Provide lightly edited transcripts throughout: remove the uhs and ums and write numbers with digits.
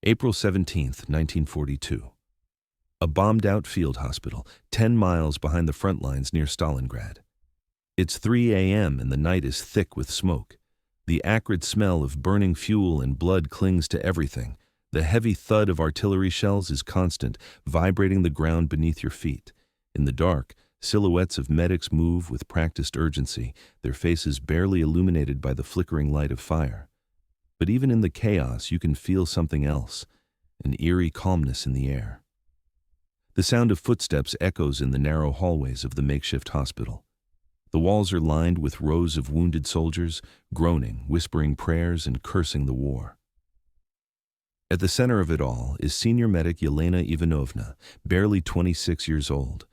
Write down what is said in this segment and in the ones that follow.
April 17, 1942. A bombed-out field hospital, 10 miles behind the front lines near Stalingrad. It's 3 a.m. and the night is thick with smoke. The acrid smell of burning fuel and blood clings to everything. The heavy thud of artillery shells is constant, vibrating the ground beneath your feet. In the dark, silhouettes of medics move with practiced urgency, their faces barely illuminated by the flickering light of fire. But even in the chaos, you can feel something else, an eerie calmness in the air. The sound of footsteps echoes in the narrow hallways of the makeshift hospital. The walls are lined with rows of wounded soldiers, groaning, whispering prayers, and cursing the war. At the center of it all is Senior Medic Yelena Ivanovna, barely 26 years old.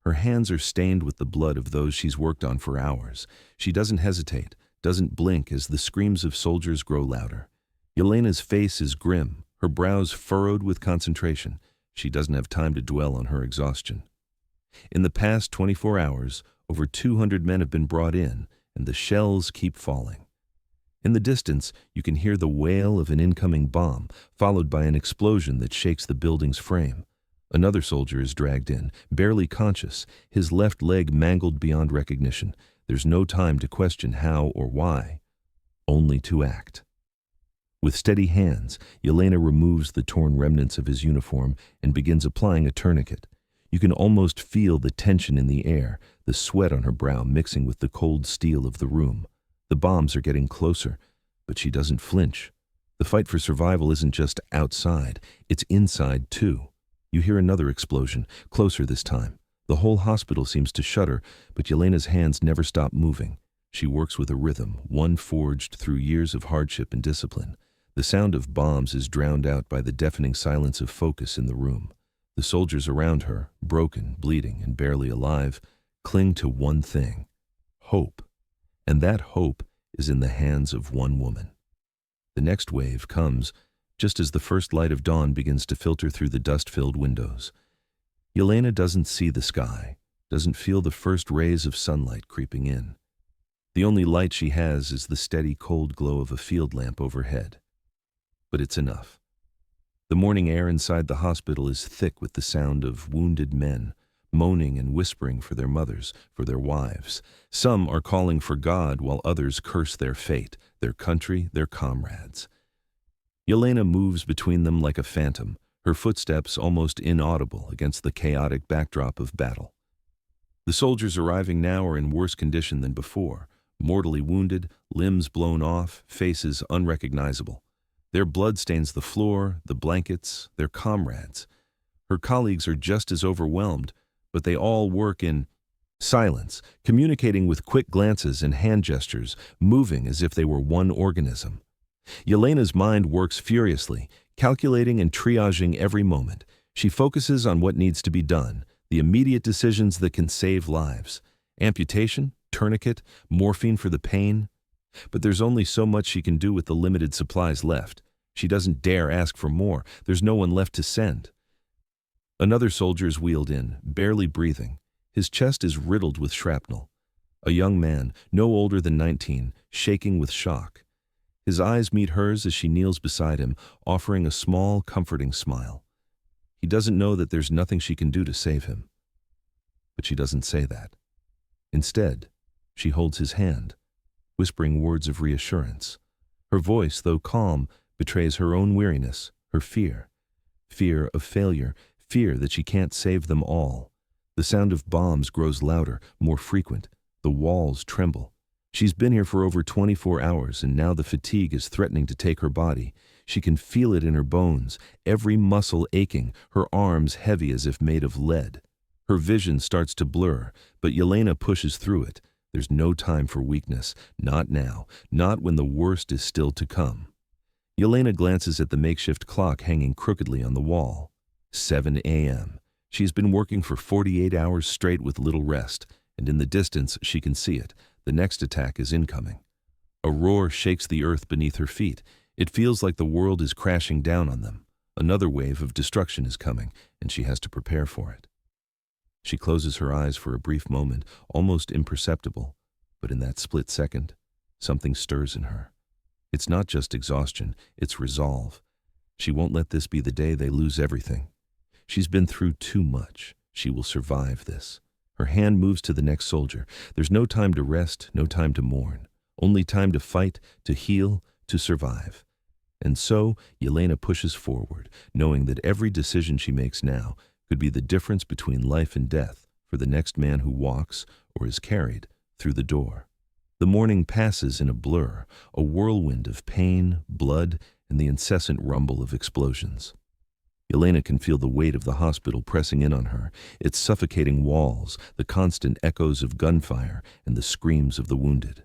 Her hands are stained with the blood of those she's worked on for hours. She doesn't hesitate, doesn't blink as the screams of soldiers grow louder. Yelena's face is grim, her brows furrowed with concentration. She doesn't have time to dwell on her exhaustion. In the past 24 hours, over 200 men have been brought in, and the shells keep falling. In the distance, you can hear the wail of an incoming bomb, followed by an explosion that shakes the building's frame. Another soldier is dragged in, barely conscious, his left leg mangled beyond recognition. There's no time to question how or why, only to act. With steady hands, Yelena removes the torn remnants of his uniform and begins applying a tourniquet. You can almost feel the tension in the air, the sweat on her brow mixing with the cold steel of the room. The bombs are getting closer, but she doesn't flinch. The fight for survival isn't just outside, it's inside too. You hear another explosion, closer this time. The whole hospital seems to shudder, but Yelena's hands never stop moving. She works with a rhythm, one forged through years of hardship and discipline. The sound of bombs is drowned out by the deafening silence of focus in the room. The soldiers around her, broken, bleeding, and barely alive, cling to one thing: hope. And that hope is in the hands of one woman. The next wave comes just as the first light of dawn begins to filter through the dust-filled windows. Yelena doesn't see the sky, doesn't feel the first rays of sunlight creeping in. The only light she has is the steady, cold glow of a field lamp overhead. But it's enough. The morning air inside the hospital is thick with the sound of wounded men, moaning and whispering for their mothers, for their wives. Some are calling for God while others curse their fate, their country, their comrades. Yelena moves between them like a phantom, her footsteps almost inaudible against the chaotic backdrop of battle. The soldiers arriving now are in worse condition than before, mortally wounded, limbs blown off, faces unrecognizable. Their blood stains the floor, the blankets, their comrades. Her colleagues are just as overwhelmed, but they all work in silence, communicating with quick glances and hand gestures, moving as if they were one organism. Yelena's mind works furiously, calculating and triaging every moment. She focuses on what needs to be done, the immediate decisions that can save lives. Amputation, tourniquet, morphine for the pain. But there's only so much she can do with the limited supplies left. She doesn't dare ask for more. There's no one left to send. Another soldier is wheeled in, barely breathing. His chest is riddled with shrapnel. A young man, no older than 19, shaking with shock. His eyes meet hers as she kneels beside him, offering a small, comforting smile. He doesn't know that there's nothing she can do to save him. But she doesn't say that. Instead, she holds his hand, whispering words of reassurance. Her voice, though calm, betrays her own weariness, her fear. Fear of failure, fear that she can't save them all. The sound of bombs grows louder, more frequent. The walls tremble. She's been here for over 24 hours, and now the fatigue is threatening to take her body. She can feel it in her bones, every muscle aching, her arms heavy as if made of lead. Her vision starts to blur, but Yelena pushes through it. There's no time for weakness, not now, not when the worst is still to come. Yelena glances at the makeshift clock hanging crookedly on the wall. 7 a.m. She's been working for 48 hours straight with little rest, and in the distance she can see it. The next attack is incoming. A roar shakes the earth beneath her feet. It feels like the world is crashing down on them. Another wave of destruction is coming, and she has to prepare for it. She closes her eyes for a brief moment, almost imperceptible, but in that split second, something stirs in her. It's not just exhaustion, it's resolve. She won't let this be the day they lose everything. She's been through too much. She will survive this. Her hand moves to the next soldier. There's no time to rest, no time to mourn. Only time to fight, to heal, to survive. And so, Yelena pushes forward, knowing that every decision she makes now could be the difference between life and death for the next man who walks or is carried through the door. The morning passes in a blur, a whirlwind of pain, blood, and the incessant rumble of explosions. Yelena can feel the weight of the hospital pressing in on her, its suffocating walls, the constant echoes of gunfire, and the screams of the wounded.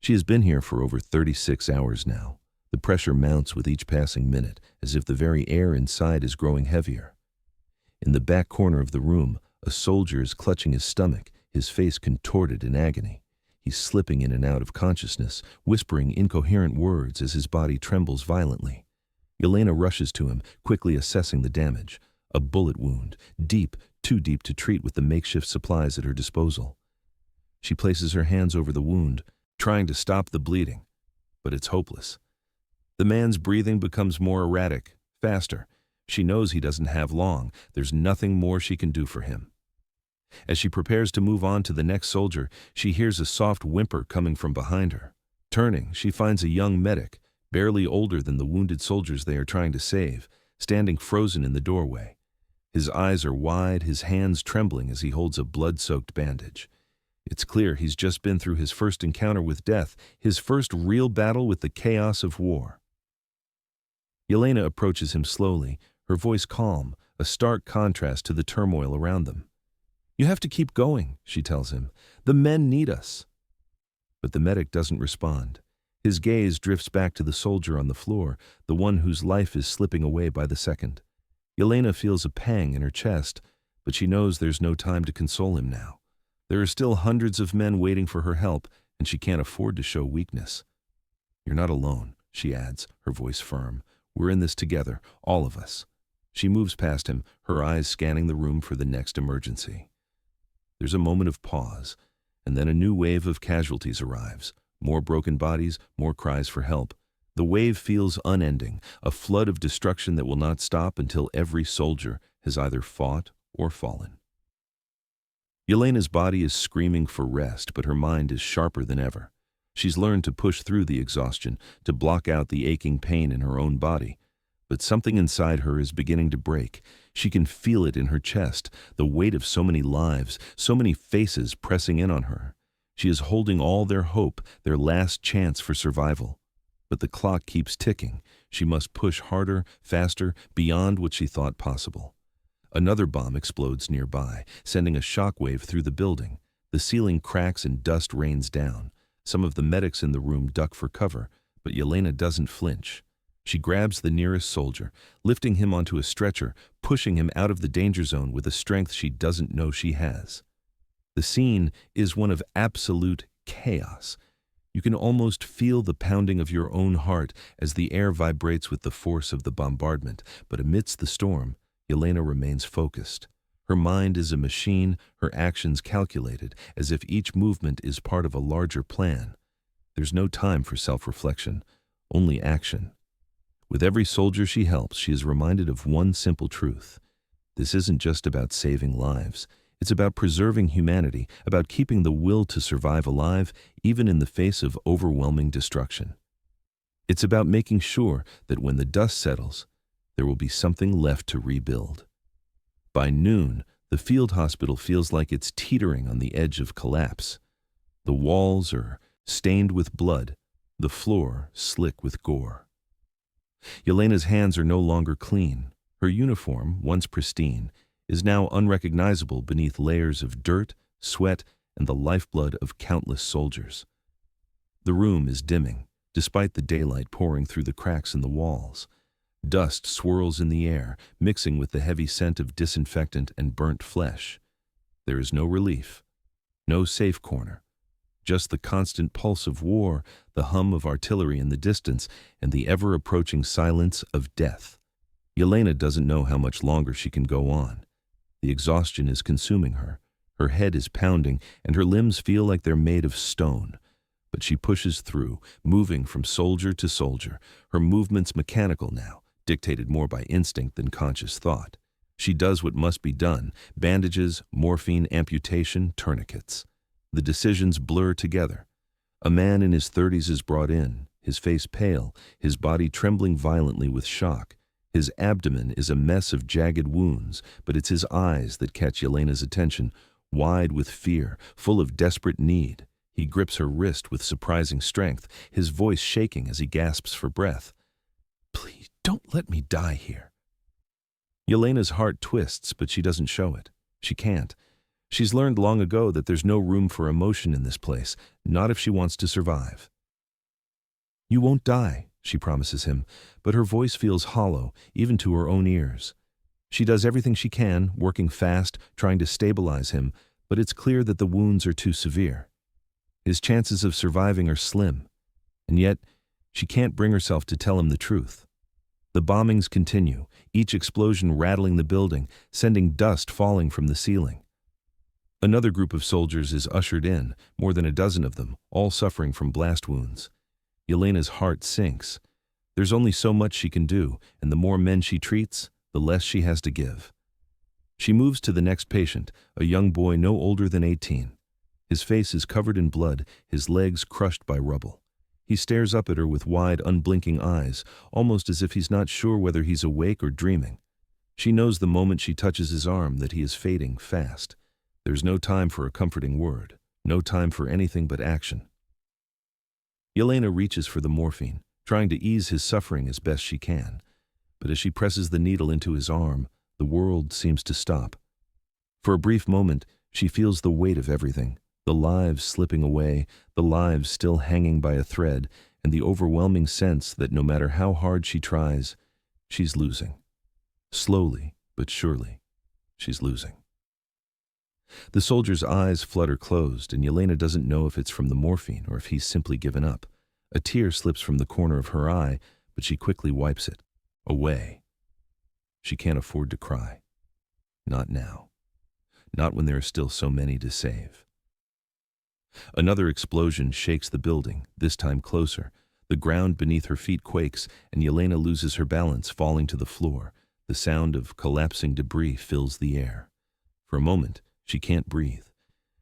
She has been here for over 36 hours now. The pressure mounts with each passing minute, as if the very air inside is growing heavier. In the back corner of the room, a soldier is clutching his stomach, his face contorted in agony. He's slipping in and out of consciousness, whispering incoherent words as his body trembles violently. Yelena rushes to him, quickly assessing the damage. A bullet wound, deep, too deep to treat with the makeshift supplies at her disposal. She places her hands over the wound, trying to stop the bleeding, but it's hopeless. The man's breathing becomes more erratic, faster. She knows he doesn't have long. There's nothing more she can do for him. As she prepares to move on to the next soldier, she hears a soft whimper coming from behind her. Turning, she finds a young medic, barely older than the wounded soldiers they are trying to save, standing frozen in the doorway. His eyes are wide, his hands trembling as he holds a blood-soaked bandage. It's clear he's just been through his first encounter with death, his first real battle with the chaos of war. Yelena approaches him slowly, her voice calm, a stark contrast to the turmoil around them. "You have to keep going," she tells him. "The men need us." But the medic doesn't respond. His gaze drifts back to the soldier on the floor, the one whose life is slipping away by the second. Yelena feels a pang in her chest, but she knows there's no time to console him now. There are still hundreds of men waiting for her help, and she can't afford to show weakness. "You're not alone," she adds, her voice firm. "We're in this together, all of us." She moves past him, her eyes scanning the room for the next emergency. There's a moment of pause, and then a new wave of casualties arrives. More broken bodies, more cries for help. The wave feels unending, a flood of destruction that will not stop until every soldier has either fought or fallen. Yelena's body is screaming for rest, but her mind is sharper than ever. She's learned to push through the exhaustion, to block out the aching pain in her own body. But something inside her is beginning to break. She can feel it in her chest, the weight of so many lives, so many faces pressing in on her. She is holding all their hope, their last chance for survival. But the clock keeps ticking. She must push harder, faster, beyond what she thought possible. Another bomb explodes nearby, sending a shockwave through the building. The ceiling cracks and dust rains down. Some of the medics in the room duck for cover, but Yelena doesn't flinch. She grabs the nearest soldier, lifting him onto a stretcher, pushing him out of the danger zone with a strength she doesn't know she has. The scene is one of absolute chaos. You can almost feel the pounding of your own heart as the air vibrates with the force of the bombardment, but amidst the storm, Yelena remains focused. Her mind is a machine, her actions calculated, as if each movement is part of a larger plan. There's no time for self-reflection, only action. With every soldier she helps, she is reminded of one simple truth. This isn't just about saving lives. It's about preserving humanity, about keeping the will to survive alive, even in the face of overwhelming destruction. It's about making sure that when the dust settles, there will be something left to rebuild. By noon, the field hospital feels like it's teetering on the edge of collapse. The walls are stained with blood, the floor slick with gore. Yelena's hands are no longer clean. Her uniform, once pristine, is now unrecognizable beneath layers of dirt, sweat, and the lifeblood of countless soldiers. The room is dimming, despite the daylight pouring through the cracks in the walls. Dust swirls in the air, mixing with the heavy scent of disinfectant and burnt flesh. There is no relief, no safe corner, just the constant pulse of war, the hum of artillery in the distance, and the ever-approaching silence of death. Yelena doesn't know how much longer she can go on. The exhaustion is consuming her. Her head is pounding, and her limbs feel like they're made of stone. But she pushes through, moving from soldier to soldier, her movements mechanical now, dictated more by instinct than conscious thought. She does what must be done: bandages, morphine, amputation, tourniquets. The decisions blur together. A man in his 30s is brought in, his face pale, his body trembling violently with shock. His abdomen is a mess of jagged wounds, but it's his eyes that catch Yelena's attention, wide with fear, full of desperate need. He grips her wrist with surprising strength, his voice shaking as he gasps for breath. "Please, don't let me die here." Yelena's heart twists, but she doesn't show it. She can't. She's learned long ago that there's no room for emotion in this place, not if she wants to survive. "You won't die," she promises him, but her voice feels hollow, even to her own ears. She does everything she can, working fast, trying to stabilize him, but it's clear that the wounds are too severe. His chances of surviving are slim, and yet she can't bring herself to tell him the truth. The bombings continue, each explosion rattling the building, sending dust falling from the ceiling. Another group of soldiers is ushered in, more than a dozen of them, all suffering from blast wounds. Yelena's heart sinks. There's only so much she can do, and the more men she treats, the less she has to give. She moves to the next patient, a young boy no older than 18. His face is covered in blood, his legs crushed by rubble. He stares up at her with wide, unblinking eyes, almost as if he's not sure whether he's awake or dreaming. She knows the moment she touches his arm that he is fading fast. There's no time for a comforting word, no time for anything but action. Yelena reaches for the morphine, trying to ease his suffering as best she can. But as she presses the needle into his arm, the world seems to stop. For a brief moment, she feels the weight of everything, the lives slipping away, the lives still hanging by a thread, and the overwhelming sense that no matter how hard she tries, she's losing. Slowly, but surely, she's losing. The soldier's eyes flutter closed, and Yelena doesn't know if it's from the morphine or if he's simply given up. A tear slips from the corner of her eye, but she quickly wipes it away. She can't afford to cry. Not now. Not when there are still so many to save. Another explosion shakes the building, this time closer. The ground beneath her feet quakes, and Yelena loses her balance, falling to the floor. The sound of collapsing debris fills the air. For a moment, she can't breathe.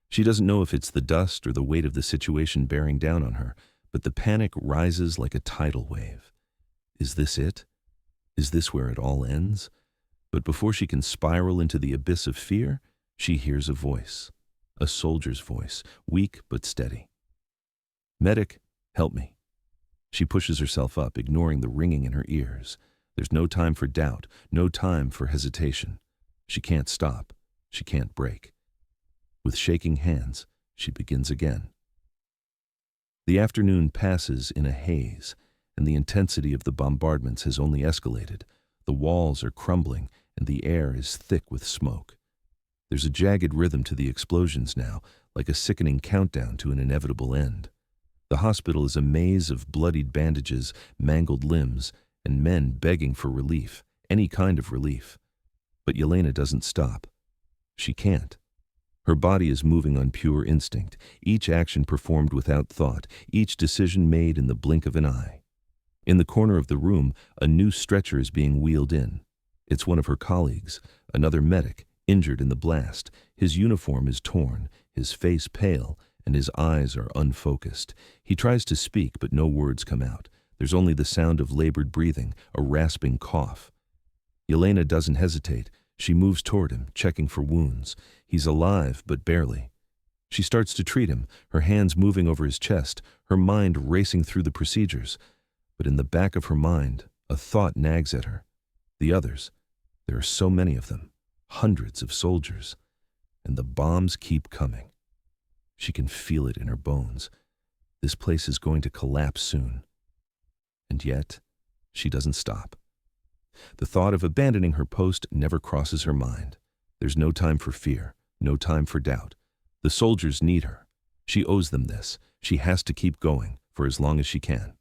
She doesn't know if it's the dust or the weight of the situation bearing down on her, but the panic rises like a tidal wave. Is this it? Is this where it all ends? But before she can spiral into the abyss of fear, she hears a voice. A soldier's voice, weak but steady. "Medic, help me." She pushes herself up, ignoring the ringing in her ears. There's no time for doubt, no time for hesitation. She can't stop. She can't break. With shaking hands, she begins again. The afternoon passes in a haze, and the intensity of the bombardments has only escalated. The walls are crumbling, and the air is thick with smoke. There's a jagged rhythm to the explosions now, like a sickening countdown to an inevitable end. The hospital is a maze of bloodied bandages, mangled limbs, and men begging for relief, any kind of relief. But Yelena doesn't stop. She can't. Her body is moving on pure instinct, each action performed without thought, each decision made in the blink of an eye. In the corner of the room, a new stretcher is being wheeled in. It's one of her colleagues, another medic, injured in the blast. His uniform is torn, his face pale, and his eyes are unfocused. He tries to speak, but no words come out. There's only the sound of labored breathing, a rasping cough. Yelena doesn't hesitate. She moves toward him, checking for wounds. He's alive, but barely. She starts to treat him, her hands moving over his chest, her mind racing through the procedures. But in the back of her mind, a thought nags at her. The others, there are so many of them. Hundreds of soldiers, and the bombs keep coming. She can feel it in her bones. This place is going to collapse soon. And yet, she doesn't stop. The thought of abandoning her post never crosses her mind. There's no time for fear, no time for doubt. The soldiers need her. She owes them this. She has to keep going for as long as she can.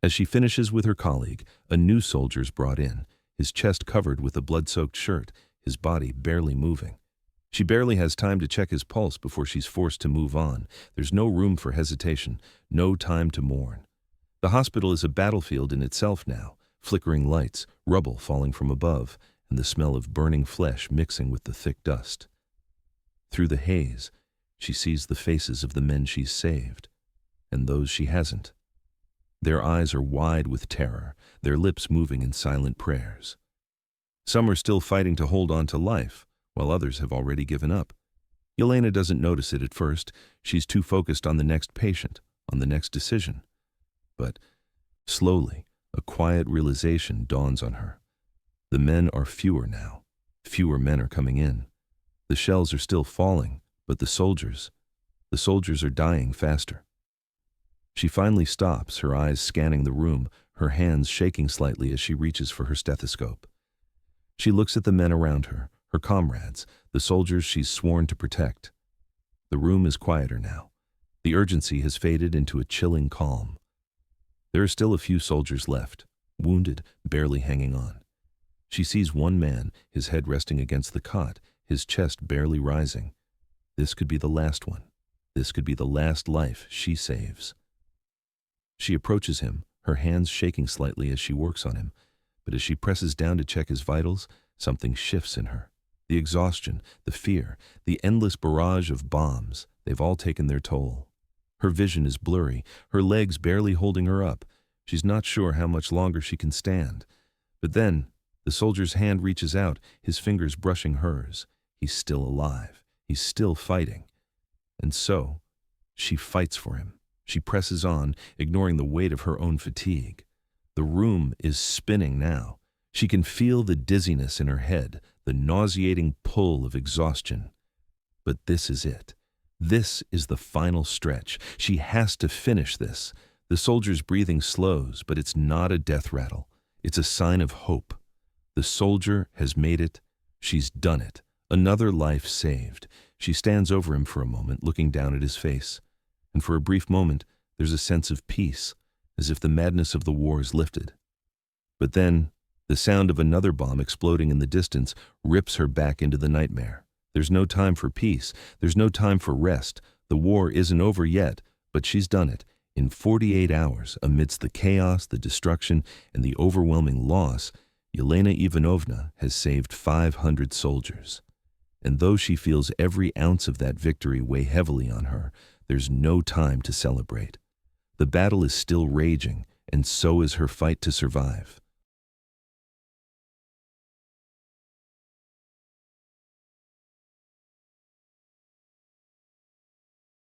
As she finishes with her colleague, a new soldier's brought in, his chest covered with a blood-soaked shirt, his body barely moving. She barely has time to check his pulse before she's forced to move on. There's no room for hesitation, no time to mourn. The hospital is a battlefield in itself now, flickering lights, rubble falling from above, and the smell of burning flesh mixing with the thick dust. Through the haze, she sees the faces of the men she's saved, and those she hasn't. Their eyes are wide with terror, their lips moving in silent prayers. Some are still fighting to hold on to life, while others have already given up. Yelena doesn't notice it at first. She's too focused on the next patient, on the next decision. But slowly, a quiet realization dawns on her. The men are fewer now. Fewer men are coming in. The shells are still falling, but the soldiers are dying faster. She finally stops, her eyes scanning the room, her hands shaking slightly as she reaches for her stethoscope. She looks at the men around her, her comrades, the soldiers she's sworn to protect. The room is quieter now. The urgency has faded into a chilling calm. There are still a few soldiers left, wounded, barely hanging on. She sees one man, his head resting against the cot, his chest barely rising. This could be the last one. This could be the last life she saves. She approaches him, her hands shaking slightly as she works on him, but as she presses down to check his vitals, something shifts in her. The exhaustion, the fear, the endless barrage of bombs, they've all taken their toll. Her vision is blurry, her legs barely holding her up. She's not sure how much longer she can stand. But then, the soldier's hand reaches out, his fingers brushing hers. He's still alive. He's still fighting. And so, she fights for him. She presses on, ignoring the weight of her own fatigue. The room is spinning now. She can feel the dizziness in her head, the nauseating pull of exhaustion. But this is it. This is the final stretch. She has to finish this. The soldier's breathing slows, but it's not a death rattle. It's a sign of hope. The soldier has made it. She's done it. Another life saved. She stands over him for a moment, looking down at his face. And for a brief moment, there's a sense of peace, as if the madness of the war is lifted. But then, the sound of another bomb exploding in the distance rips her back into the nightmare. There's no time for peace. There's no time for rest. The war isn't over yet, but she's done it. In 48 hours, amidst the chaos, the destruction, and the overwhelming loss, Yelena Ivanovna has saved 500 soldiers. And though she feels every ounce of that victory weigh heavily on her, there's no time to celebrate. The battle is still raging, and so is her fight to survive.